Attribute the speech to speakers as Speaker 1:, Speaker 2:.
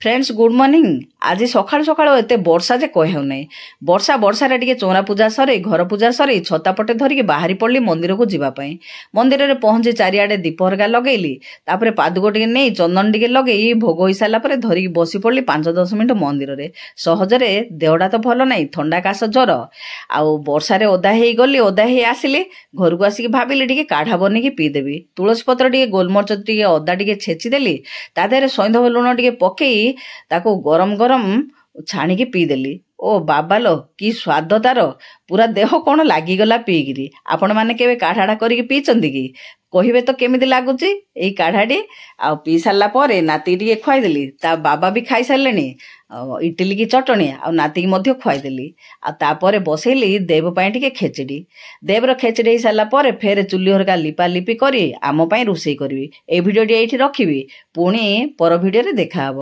Speaker 1: Friends good morning. आज सकाळु सकाळु एते वर्षा जे कहे ना वर्षा वर्षार टे चौरा पूजा सर घर पूजा सर छतापटे धरिकी बाहरी पड़ी मंदिर को जीवाई मंदिर में पहुंची चारिआडे दीप हरका लगेली तापर पादुक टे नहीं चंदन टे लगे भोग हो सारापर धरिकी बसी पड़ी 5-10 मिनट मंदिर में सहजरे देहटा तो भल ना थंडा काश ज्वर आउ वर्षार ओदा हो गली ओदा हो आसिली घर को आसिक भाविली टे काढ़ा बनईकी पीदेवी तुलसी पत्र टे गोलमरच टे अदा टे छेचिदेली ता देहरे सैंधव लुण टे पकई ताको गरम गरम छाणिकी पीदेली। ओ बाबालो कि स्वाद तार पूरा देह कौन लगिगला पीकिरी। आपण मैंने केवे काढ़ाटा करिकी पीचंदी कि कहिबे तो केमिति लागुची एई काढ़ाटी आ पी सारला परे नाती टिके खुआईदेली ता बाबा भी खाई सारलेनी इडली की चटणी आ नाती की मध्य खुआईदेली आ तापरे बसैली देव पाई टिके खेचड़ी देवर खेचड़ी हो सारला परे फेर चुली हरका लिपा लिपि करी आम पाई रोषेई करबी। ए भिडियोटी एठी रखिबी पुणी पर भिडियो रे देखा हबो।